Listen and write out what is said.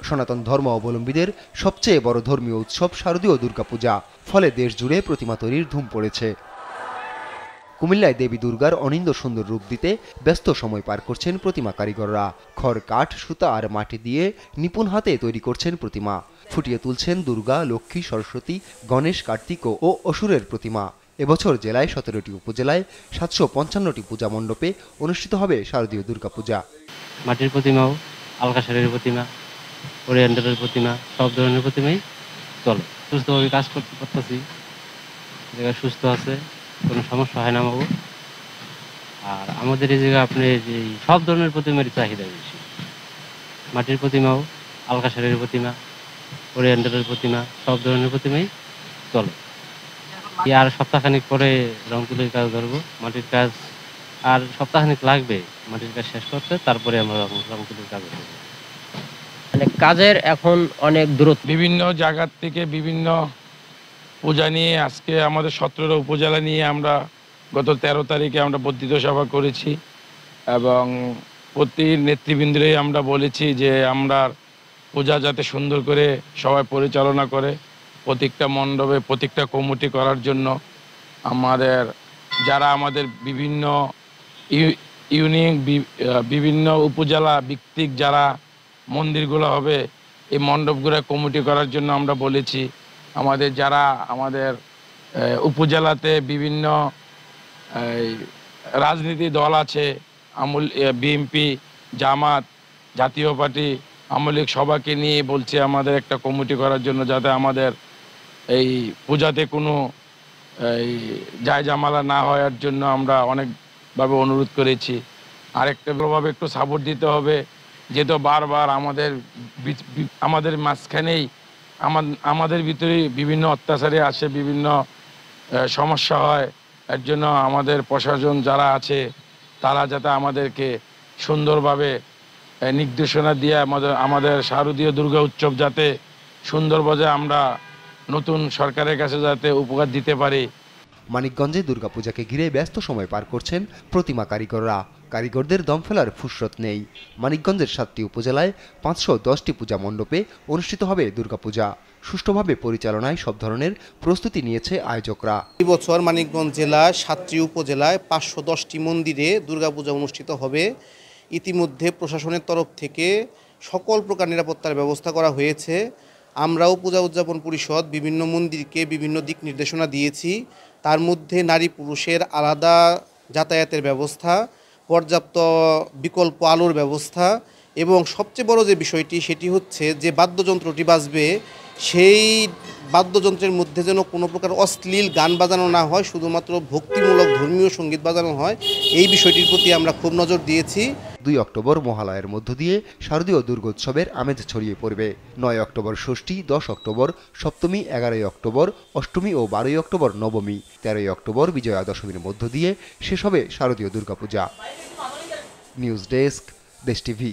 সনাতন ধর্ম অবলম্বীদের সবচেয়ে বড় ধর্মীয় উৎসব শারদীয় দুর্গাপূজা। ফলে দেশ জুড়ে প্রতিমা তৈরির ধুম পড়েছে। কুমিল্লায় দেবী দুর্গার অনিন্দ্য সুন্দর রূপ দিতে ব্যস্ত সময় পার করছেন প্রতিমা কারিগররা। খড়, কাঠ, সুতা আর মাটি দিয়ে নিপুণ হাতে তৈরি করছেন প্রতিমা। ফুটিয়ে তুলছেন দুর্গা, লক্ষ্মী, সরস্বতী, গণেশ, কার্তিক ও অসুরের প্রতিমা। এবছর জেলায় 17টি উপজেলায় 755টি পূজা মণ্ডপে অনুষ্ঠিত হবে শারদীয় দুর্গাপূজা। মাটির প্রতিমাও, আলকাশারের প্রতিমা, ওরিয়েন্টালের প্রতিমা, সব ধরনের প্রতিমাই চলে। সুস্থভাবে কাজ করতে পারতেছি, জায়গায় সুস্থ আছে, কোনো সমস্যা হয় না বাবু। আর আমাদের এই জায়গায় আপনি এই সব ধরনের প্রতিমারই চাহিদা বেশি। মাটির প্রতিমাও, আলকাশারের প্রতিমা, ওরিয়েন্টালের প্রতিমা, সব ধরনের প্রতিমাই চলে। আর সপ্তাহখানিক পরে রং তুলির কাজ ধরবো। মাটির কাজ আর সপ্তাহখানিক লাগবে মাটির কাজ শেষ করতে, তারপরে আমরা রং তুলির কাজ করবো। মানে কাজের এখন অনেক দূরত্ব। বিভিন্ন জায়গার থেকে বিভিন্ন পূজা নিয়ে আজকে আমাদের 17 উপজেলা নিয়ে আমরা গত 13 তারিখে আমরা বর্ধিত সভা করেছি এবং প্রতি নেতৃবৃন্দরে আমরা বলেছি যে আমরা পূজা যাতে সুন্দর করে সবাই পরিচালনা করে, প্রত্যেকটা মণ্ডপে প্রত্যেকটা কমিটি করার জন্য আমাদের যারা আমাদের বিভিন্ন ইউনিয়ন বিভিন্ন উপজেলা ভিত্তিক যারা মন্দিরগুলো হবে এই মণ্ডপগুলো কমিটি করার জন্য আমরা বলেছি। আমাদের যারা আমাদের উপজেলাতে বিভিন্ন রাজনীতি দল আছে, বিএনপি, জামাত, জাতীয় পার্টি, আওয়ামী লীগ সবাইকে নিয়ে বলছে আমাদের একটা কমিটি করার জন্য, যাতে আমাদের এই পূজাতে কোনো এই জায়জামালা না হওয়ার জন্য আমরা অনেকভাবে অনুরোধ করেছি। আরেকটা ভাবে একটু সাপোর্ট দিতে হবে, যেহেতু বারবার আমাদের মাঝখানেই আমাদের ভিতরে বিভিন্ন অত্যাচারে আসে, বিভিন্ন সমস্যা হয়। এর জন্য আমাদের প্রশাসন যারা আছে তারা যাতে আমাদেরকে সুন্দরভাবে নির্দেশনা দিয়ে আমাদের শারদীয় দুর্গা উৎসব যাতে সুন্দরভাবে আমরা নতুন সরকারের কাছে যাতে উপহার দিতে পারি। মানিকগঞ্জে দুর্গাপূজাকে ঘিরে ব্যস্ত সময় পার করছেন প্রতিমা কারিগররা। কারিগরদের দম ফেলার ফুরসত নেই। মানিকগঞ্জের 7টি উপজেলায় 510টি পূজা মণ্ডপে অনুষ্ঠিত হবে দুর্গাপূজা। সুষ্ঠুভাবে পরিচালনায় সব ধরনের প্রস্তুতি নিয়েছে আয়োজকরা। এই বছর মানিকগঞ্জ জেলা 7টি উপজেলায় 510টি মন্দিরে দুর্গাপূজা অনুষ্ঠিত হবে। ইতিমধ্যে প্রশাসনের তরফ থেকে সকল প্রকার নিরাপত্তার ব্যবস্থা করা হয়েছে। আমরাও পূজা উদযাপন পরিষদ বিভিন্ন মন্দিরকে বিভিন্ন দিক নির্দেশনা দিয়েছি। তার মধ্যে নারী পুরুষের আলাদা যাতায়াতের ব্যবস্থা, পর্যাপ্ত বিকল্প আলোর ব্যবস্থা এবং সবচেয়ে বড় যে বিষয়টি সেটি হচ্ছে যে বাদ্যযন্ত্রটি বাজবে সেই বাদ্যযন্ত্রের মধ্যে যেন কোনো প্রকার অশ্লীল গান বাজানো না হয়, শুধুমাত্র ভক্তিমূলক ধর্মীয় সঙ্গীত বাজানো হয়। এই বিষয়টির প্রতি আমরা খুব নজর দিয়েছি। 2 অক্টোবর মহালয়ের মধ্য দিয়ে শারদীয় দুর্গোৎসবের আমেজ ছড়িয়ে পড়বে। 9 অক্টোবর ষষ্ঠী, 10 অক্টোবর সপ্তমী, 11 অক্টোবর অষ্টমী ও 12 অক্টোবর নবমী, 13 অক্টোবর বিজয়া দশমীর মধ্য দিয়ে শেষ হবে শারদীয় দুর্গাপূজা। নিউজ ডেস্ক, দেশ টিভি।